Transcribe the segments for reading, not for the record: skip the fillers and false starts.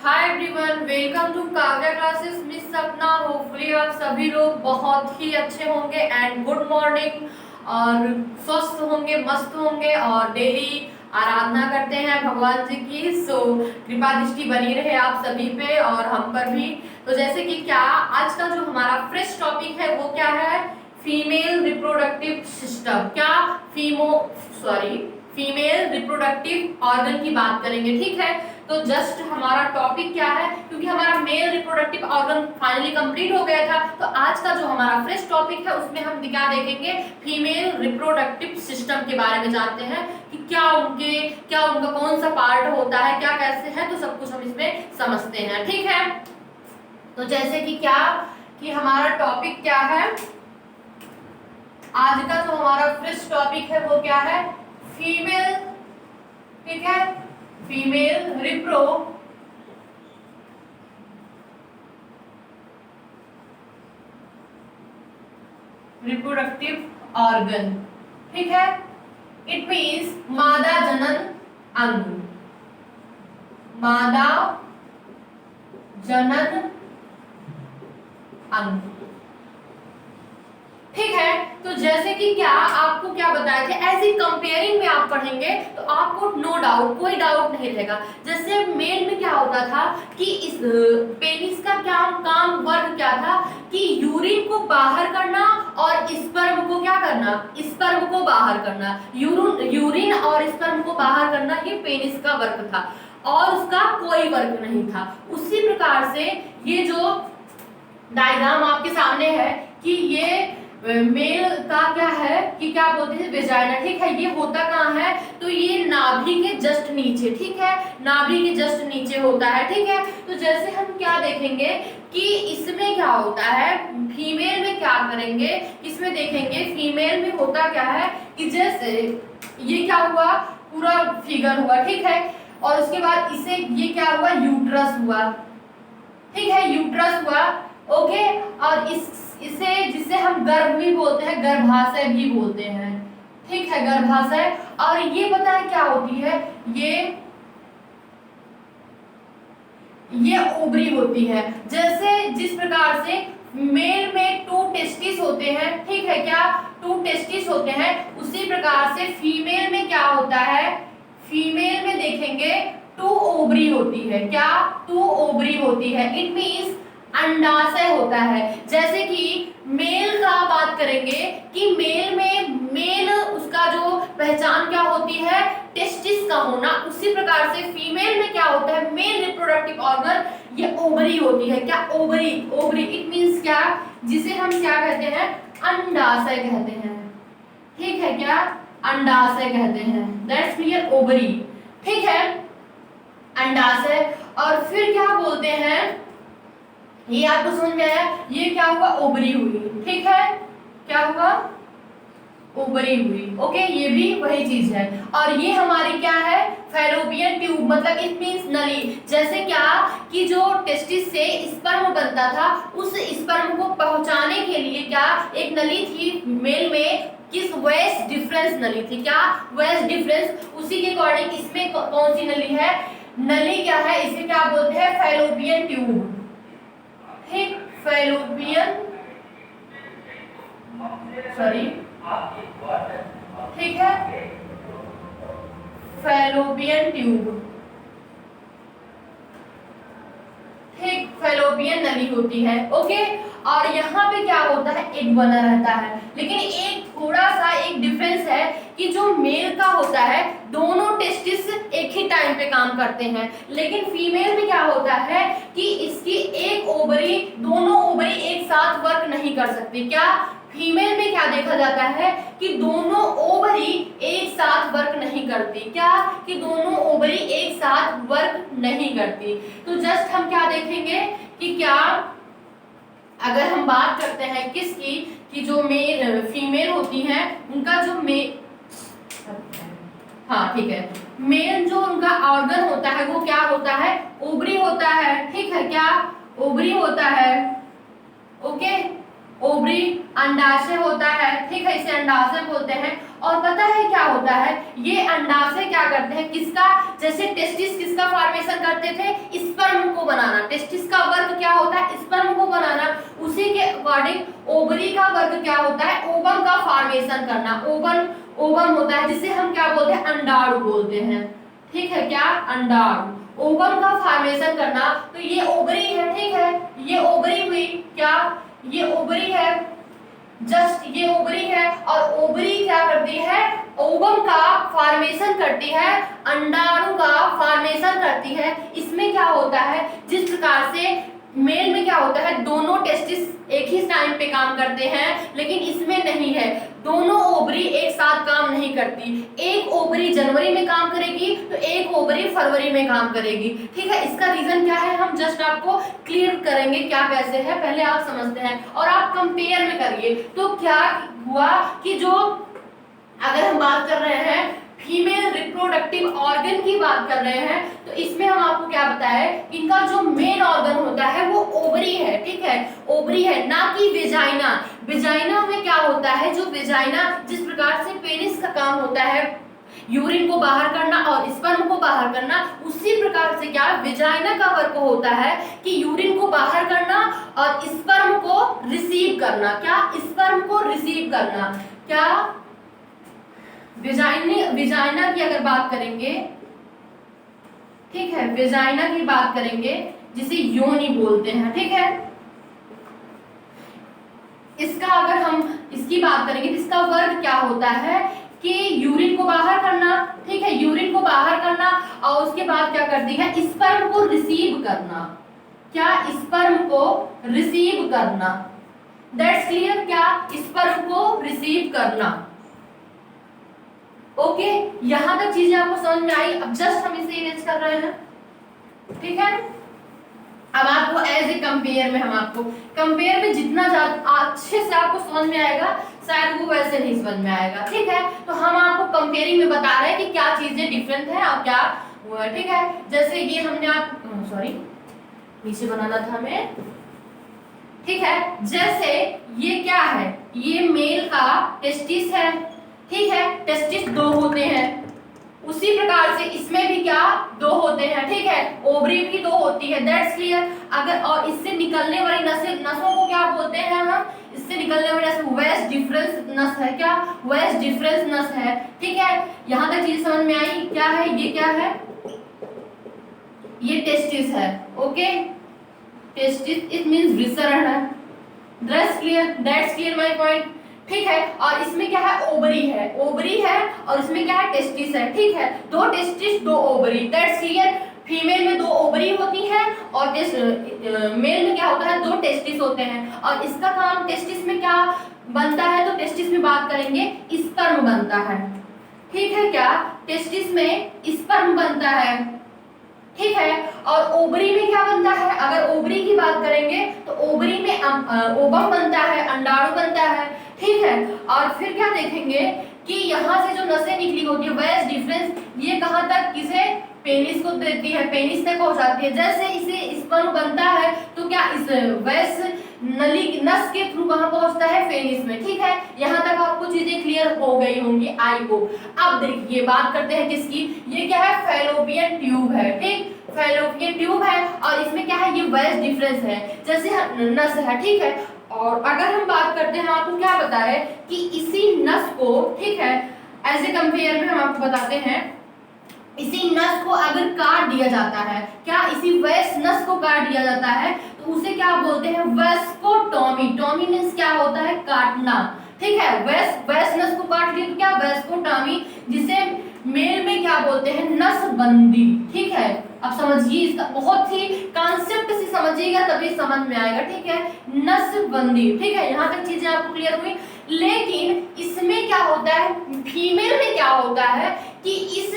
Hi everyone, welcome to Kavya classes. Miss Sapna, hopefully आप सभी लोग बहुत ही अच्छे होंगे एंड गुड मॉर्निंग और स्वस्थ होंगे, मस्त होंगे और डेली आराधना करते हैं भगवान जी की। सो कृपा दृष्टि बनी रहे आप सभी पे और हम पर भी। तो जैसे कि क्या आज का जो हमारा फ्रेश टॉपिक है वो क्या है? Female reproductive system. क्या फीमेल रिप्रोडक्टिव ऑर्गन की बात करेंगे, ठीक है। तो जस्ट हमारा टॉपिक क्या है, क्योंकि हमारा male reproductive organ finally complete हो गया था, तो आज का जो हमारा फ्रेश टॉपिक है उसमें हम क्या देखेंगे, फीमेल रिप्रोडक्टिव सिस्टम के बारे में जानते हैं कि क्या उनका कौन सा पार्ट होता है, क्या कैसे है, तो सब कुछ हम इसमें समझते हैं, ठीक है। तो जैसे कि क्या कि हमारा टॉपिक क्या है, आज का जो हमारा फ्रेश टॉपिक है वो क्या है, फीमेल, ठीक है, फीमेल रिप्रोडक्टिव ऑर्गन, ठीक है। इट मीन्स मादा जनन अंग, मादा जनन अंग, ठीक है। तो जैसे कि क्या आपको क्या बताए थे, ऐसी कंपेयरिंग में आप पढ़ेंगे तो आपको नो डाउट, कोई डाउट नहीं रहेगा। जैसे मेल में क्या होता था कि इस पेनिस का क्या काम, वर्क क्या था कि यूरिन को बाहर करना और स्पर्म को क्या करना, स्पर्म को बाहर करना, यूरिन और स्पर्म को बाहर करना, ये पेनिस का वर्क था और उसका कोई वर्क नहीं था। उसी प्रकार से ये जो डायग्राम आपके सामने है कि ये मेल का क्या है कि क्या बोलते हैं, वेजाइना, ठीक है। ये होता कहाँ है, तो ये नाभि के जस्ट नीचे, ठीक है, नाभि के जस्ट नीचे होता है, ठीक है। तो जैसे हम क्या देखेंगे कि इसमें क्या होता है, फीमेल में क्या करेंगे, इसमें देखेंगे फीमेल में होता क्या है कि जैसे ये क्या हुआ, पूरा फिगर हुआ, ठीक है, और उसके बाद इसे ये क्या हुआ, यूट्रस हुआ, ठीक है, यूट्रस हुआ, ओके। और इसे जिसे हम गर्भ भी बोलते हैं, गर्भाशय भी बोलते हैं, ठीक है, गर्भाशय। और ये पता है क्या होती है, ये ओवरी होती है। जैसे जिस प्रकार से मेल में 2 टेस्टिस होते हैं, ठीक है, क्या 2 टेस्टिस होते हैं, उसी प्रकार से फीमेल में क्या होता है, फीमेल में देखेंगे 2 ओवरी होती है, क्या 2 ओवरी होती है। इट मीन्स अंडाशय होता है। जैसे कि मेल का बात करेंगे कि मेल उसका जो पहचान क्या होती है, टेस्टिस का होना, उसी प्रकार से फीमेल में क्या होता है, मेल रिप्रोडक्टिव ऑर्गन, ये ओवरी होती है, क्या ओवरी, ओवरी इट मींस क्या, जिसे हम क्या कहते हैं, अंडाशय कहते हैं, ठीक है, क्या अंडाशय कहते हैं, दैट्स क्लियर, ओवरी, ठीक है, अंडाशय। और फिर क्या बोलते हैं, ये आपको समझ में आया, ये क्या हुआ, ओवरी हुई, ठीक है, क्या हुआ, ओवरी हुई, ओके, ये भी वही चीज है। और ये हमारी क्या है, फैलोपियन ट्यूब, मतलब इट मींस नली। जैसे क्या कि जो टेस्टिस से स्पर्म बनता था, उस स्पर्म को पहुंचाने के लिए क्या एक नली थी मेल में, किस वेस्ट डिफरेंस नली थी, क्या वेस्ट डिफरेंस, उसी के अकॉर्डिंग इसमें कौन सी नली है, नली क्या है, इसे क्या बोलते हैं, फैलोपियन ट्यूब, ठीक, फैलोपियन, सॉरी, ठीक है, फैलोपियन ट्यूब, ठीक, फैलोपियन नली होती है, ओके। और यहाँ पे क्या होता है, एग बना रहता है, लेकिन एक थोड़ा सा एक डिफरेंस है कि जो मेल का होता है, दोनों टेस्टिस एक ही टाइम पे काम करते हैं, लेकिन फीमेल में क्या होता है कि इसकी एक ओवरी, दोनों ओवरी एक साथ वर्क नहीं कर सकती, क्या फीमेल में क्या देखा जाता है कि दोनों ओवरी एक साथ वर्क नहीं करती, क्या कि दोनों ओवरी एक साथ वर्क नहीं करती। तो जस्ट हम क्या देखेंगे कि क्या अगर हम बात करते हैं किसकी, कि जो फीमेल होती हैं उनका जो हाँ ठीक है, मेल जो उनका ऑर्गन होता है वो क्या होता है, ओवरी होता है, ठीक है, क्या ओवरी होता है, ओके, ओवरी, अंडाशय होता है, ठीक है, इसे अंडाशय बोलते हैं। और पता है क्या होता है, ये अंडाशय क्या करते हैं, किसका, जैसे टेस्टिस किसका फॉर्मेशन करते थे, स्पर्म को बनाना। टेस्टिस का वर्क क्या होता है, स्पर्म को बनाना। उसी के अकॉर्डिंग ओवरी का वर्क क्या होता है, ओवम का फॉर्मेशन करना। ओवम होता है जिसे हम क्या बोलते हैं, अंडाणु बोलते हैं। ठीक है, क्या, अंडाणु। ओवम का फॉर्मेशन करना, तो ये ओवरी है। ठीक है, ये ओवरी हुई, क्या, ये ओवरी है, जस्ट ये ओवरी है। और ओवरी क्या करती है, ओवम का फॉर्मेशन करती है, अंडाणु का फॉर्मेशन करती है। इसमें क्या होता है, जिस प्रकार से मेल में क्या होता है, दोनों टेस्टिस एक ही टाइम पे काम करते हैं, लेकिन इसमें नहीं है, दोनों ओवरी एक साथ काम नहीं करती। एक ओवरी जनवरी में काम करेगी तो एक ओवरी फरवरी में काम करेगी। ठीक है, इसका रीजन क्या है, हम जस्ट आपको क्लियर करेंगे क्या कैसे है, पहले आप समझते हैं और आप कंपेयर में करिए। तो क्या हुआ कि जो, अगर हम बात कर रहे हैं फीमेल रिप्रोडक्टिव ऑर्गन की बात कर रहे हैं, तो इसमें हम आपको क्या बताए, इनका जो मेन ऑर्गन होता है वो ओवरी है। ठीक है, ओवरी है, ना कि वेजाइना। वेजाइना में क्या होता है, जो वेजाइना, जिस प्रकार से पेनिस का काम होता है यूरिन को बाहर करना और स्पर्म को बाहर करना, उसी प्रकार से क्या वेजाइना का वर्क होता है कि यूरिन को बाहर करना और स्पर्म को रिसीव करना। क्या, स्पर्म को रिसीव करना। क्या, वेजाइना की अगर बात करेंगे, ठीक है, वेजाइना की बात करेंगे जिसे योनि बोलते हैं। ठीक है, इसका अगर हम इसकी बात करेंगे तो इसका वर्क क्या होता है कि यूरिन को बाहर करना। ठीक है, यूरिन को बाहर करना और उसके बाद क्या करती है, स्पर्म को रिसीव करना। क्या, स्पर्म को रिसीव करना। दैट्स क्लियर, क्या, स्पर्म को रिसीव करना। ओके, यहां तक चीजें आपको समझ में आई। अब जस्ट हम इसे इरेज कर रहे हैं। ठीक है, अब आपको एज ए कंपेयर में, हम आपको कंपेयर में जितना अच्छे से आपको समझ में आएगा, शायद वो वैसे नहीं समझ में आएगा। ठीक है, तो हम आपको कंपेयरिंग में बता रहे हैं कि क्या चीजें डिफरेंट है और क्या हुआ। ठीक है, जैसे ये हमने आप सॉरी नीचे बनाना था हमें। ठीक है, जैसे ये क्या है, ये मेल का टेस्टिस है। ठीक है, टेस्टिस दो होते हैं, उसी प्रकार से इसमें भी क्या, दो होते हैं। ठीक है, ओवरी भी दो होती है। That's clear. अगर और इससे निकलने वाली नसों को क्या बोलते हैं हम, इससे निकलने वाली नस वेस्ट डिफरेंस नस है। क्या, वेस्ट डिफरेंस नस है। ठीक है, यहां तक चीज समझ में आई। क्या है, ये क्या है, ये टेस्टिस है। ओके, टेस्टिस इट मींस विसरण है। That's clear my point. ठीक है, और इसमें क्या है, ओवरी है, ओवरी है और इसमें क्या है, टेस्टिस है। ठीक है, दो टेस्टिस दो ओवरी। That's clear. फीमेल में दो ओवरी होती है और मेल में क्या होता है, दो टेस्टिस होते हैं। और इसका काम टेस्टिस में क्या बनता है, तो टेस्टिस में बात करेंगे स्पर्म बनता है। ठीक है, क्या, टेस्टिस में स्पर्म बनता है। ठीक है, और ओवरी में क्या बनता है, अगर ओवरी की बात करेंगे तो ओवरी में ओवम बनता है, अंडाणु बनता है। ठीक है, और फिर क्या देखेंगे कि यहाँ से जो नसें निकली होती है, वेस्ट डिफरेंस, ये कहाँ तक, किसे, पेनिस को देती है, पेनिस तक पहुंचाती है। जैसे इसे स्पर्म बनता है तो क्या इस वेस्ट नली नस के थ्रू कहाँ पहुंचता है, पेनिस में। ठीक है, यहाँ तक आपको चीजें क्लियर हो गई होंगी, आई होप। अब देखिए बात करते हैं किसकी, ये क्या है, फैलोपियन ट्यूब है। ठीक, फैलोपियन ट्यूब है और इसमें क्या है, ये वेस्ट डिफरेंस है, जैसे नस है। ठीक है, और अगर हम बात करते हैं, आपको क्या बताए कि इसी नस को, ठीक है, एज ए कंपेयर में हम आपको बताते हैं, इसी नस को अगर काट दिया जाता है, क्या, इसी वेस्ट नस को काट दिया जाता है, तो उसे क्या बोलते हैं, वेस्कोटॉमी। टॉमी मींस क्या होता है, काटना। ठीक है, वेस्ट नस को काट दिया तो क्या, वेस्कोटॉमी, जिसे मेल में क्या बोलते हैं, नसबंदी। ठीक है, अब समझिए इसका बहुत ही कॉन्सेप्ट से समझिएगा तभी समझ में आएगा। ठीक है, नसबंदी। ठीक है, यहाँ तक चीजें आपको क्लियर हुई। लेकिन इसमें क्या होता है, फीमेल में क्या होता है कि इस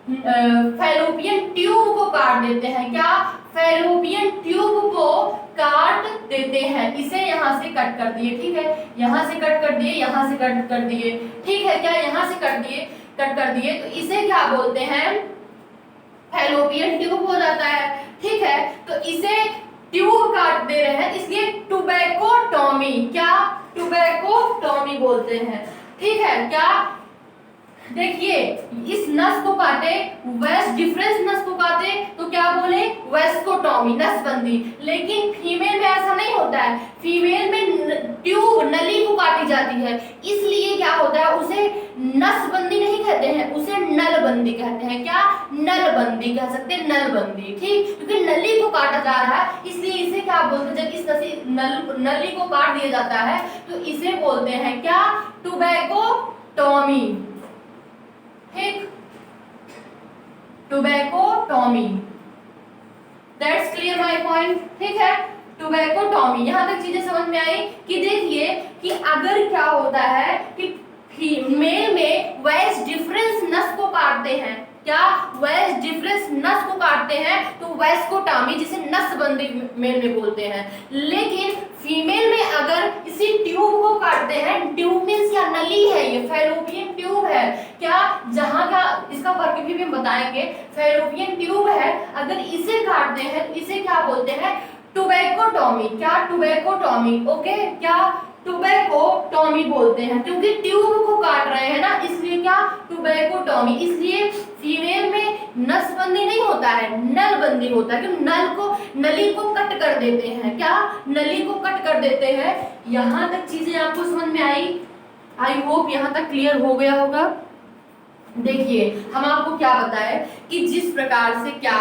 फैलोपियन ट्यूब को काट देते हैं। क्या, फैलोपियन ट्यूब को काट देते हैं, इसे यहाँ से कट कर दिए। ठीक है, यहाँ से कट कर दिए, यहाँ से कट कर दिए। ठीक है, क्या, यहाँ से कट कर दिए तो इसे क्या बोलते हैं, फैलोपियन ट्यूब हो जाता है। ठीक है, तो इसे ट्यूब काट दे रहे हैं, इसलिए टुबैकोटॉमी, क्या, टुबैकोटॉमी बोलते हैं। ठीक है, क्या, देखिए इस नस को काटे, वेस्ट डिफरेंस नस को काटे तो क्या बोले, वेस्कोटॉमी, नसबंदी। लेकिन फीमेल में ऐसा नहीं होता है, फीमेल में ट्यूब नली को काटी जाती है, इसलिए क्या होता है उसे नसबंदी नहीं कहते हैं, उसे नलबंदी कहते हैं। क्या, नलबंदी कह सकते हैं, नलबंदी, ठीक, क्योंकि नली को काटा जा रहा है इसलिए इसे क्या बोलते हैं, जब इस नली को काट दिया जाता है तो इसे बोलते हैं क्या, टोबैकोटॉमी, ठीक, टोबैकोटॉमी। दैट्स क्लियर माय पॉइंट, ठीक है, टोबैकोटॉमी। यहां तक चीजें समझ में आई कि देखिए कि अगर क्या होता है कि फीमेल में वेस्ट डिफरेंस नस को काटते हैं, क्या, वेस्ट डिफरेंस नस को काटते हैं तो वेस्कोटॉमी, जिसे नसबंदी मेल में बोलते हैं। लेकिन फीमेल में अगर इसी ट्यूब को काटते हैं, ट्यूब मींस क्या, नली है, ये फैलोपियन ट्यूब है, क्या, जहां का इसका वर्क भी हम बताएंगे, फैलोपियन ट्यूब है, अगर इसे काटते हैं तो इसे क्या बोलते हैं, टोबैकोटॉमी। क्या, टोबैकोटॉमी, ओके, क्या, टोबैकोटॉमी बोलते हैं, क्योंकि ट्यूब को काट रहे हैं ना, इसलिए क्या, टोबैकोटॉमी। इसलिए फीमेल में नसबंदी नहीं होता है, नलबंदी होता है, क्योंकि नली को कट कर देते हैं, क्या, नली को कट कर देते हैं। यहां तक चीजें आपको समझ में आई होप यहां तक क्लियर हो गया होगा। देखिए हम आपको क्या बताएं कि जिस प्रकार से क्या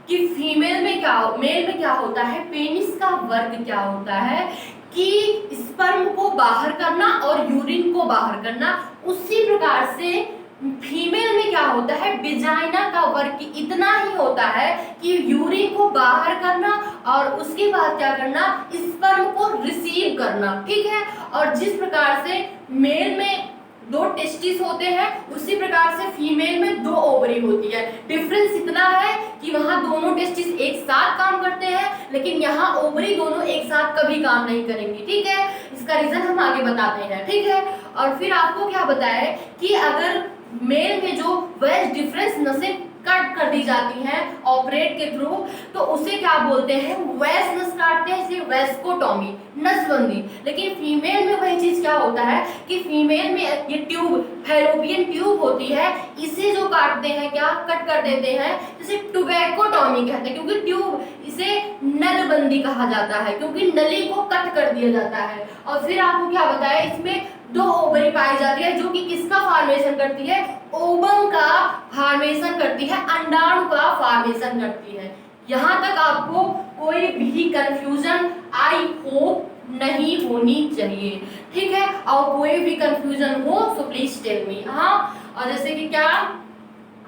कि फीमेल में क्या, मेल में क्या होता है, पेनिस का वर्क क्या होता है कि स्पर्म को बाहर करना और यूरिन को बाहर करना, उसी प्रकार से फीमेल में क्या होता है, विजाइना का वर्क इतना ही होता है कि यूरिन को बाहर करना और उसके बाद क्या करना, स्पर्म को रिसीव करना, ठीक है। और जिस प्रकार से मेल में 2 टेस्टिस होते हैं, उसी प्रकार से फीमेल में 2 ओवरी होती है। डिफरेंस इतना है कि वहां दोनों टेस्टिस एक साथ काम करते हैं, लेकिन यहाँ ओवरी दोनों एक साथ कभी काम नहीं करेंगी, ठीक है। इसका रीजन हम आगे बताते हैं, ठीक है। और फिर आपको क्या बताया कि अगर मेल में जो वेस्ट डिफरेंस नसें कट कर दी जाती हैं ऑपरेट के थ्रू, तो उसे क्या बोलते हैं, वेस्ट नस काटते हैं, इसलिए वेस्कोटॉमी, नसबंदी। लेकिन फीमेल में वही चीज क्या होता है कि फीमेल में ये ट्यूब, फैलोपियन ट्यूब होती है, इसे जो काटते हैं, क्या, कट कर देते हैं, जिसे टोबैकोटॉमी कहते हैं, क्योंकि ट्यूब, इसे नलबंदी कहा जाता है, क्योंकि नली को कट कर दिया जाता है। और फिर आपको क्या बताया, इसमें 2 ओवरी पाई जाती है, जो कि किसका फॉर्मेशन करती है, ओवम का फॉर्मेशन करती है, अंडाणु का फॉर्मेशन करती है। यहाँ तक आपको कोई भी कंफ्यूजन आई होप नहीं होनी चाहिए, ठीक है। और कोई भी कंफ्यूजन हो तो प्लीज टेल मी। हाँ, और जैसे कि क्या,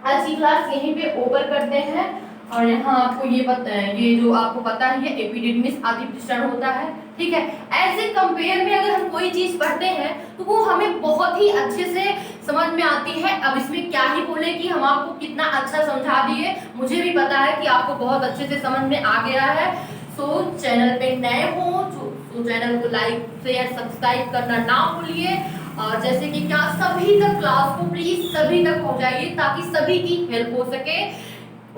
आज की क्लास यहीं पे ओवर करते हैं। और यहाँ आपको ये ये जो आपको पता ही है, एपिडिडमिस आदि विस्तरण होता है, ठीक है। ऐसे कंपेयर में अगर हम कोई चीज पढ़ते हैं तो वो हमें बहुत ही अच्छे से समझ में आती है। अब इसमें क्या ही बोले कि हम आपको कितना अच्छा समझा दिए, मुझे भी पता है कि आपको बहुत अच्छे से समझ में आ गया है। सो चैनल पे नए हो तो चैनल को लाइक शेयर सब्सक्राइब करना ना भूलिए। और जैसे कि क्या, सभी तक क्लास को प्लीज सभी तक पहुंचाइए ताकि सभी की हेल्प हो सके,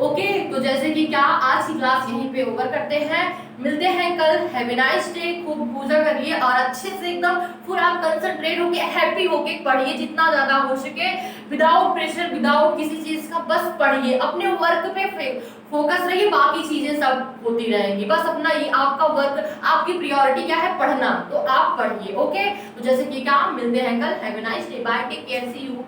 ओके। तो जैसे कि क्या, आज की क्लास यहीं पे ओवर करते हैं, मिलते हैं कल। हैव ए नाइस डे, खूब पूजा करिए और अच्छे से एकदम पूरा कंसंट्रेट होके, हैप्पी होके पढ़िए जितना ज्यादा हो सके, विदाउट प्रेशर, विदाउट किसी चीज का, बस पढ़िए, अपने वर्क पे फोकस रहिए, बाकी चीजें सब होती रहेंगी, बस अपना ये आपका वर्क, आपकी प्रायोरिटी क्या है, पढ़ना, तो आप पढ़िए, ओके। तो जैसे कि क्या, मिलते हैं कल। Have a nice day, bye, take care, see you.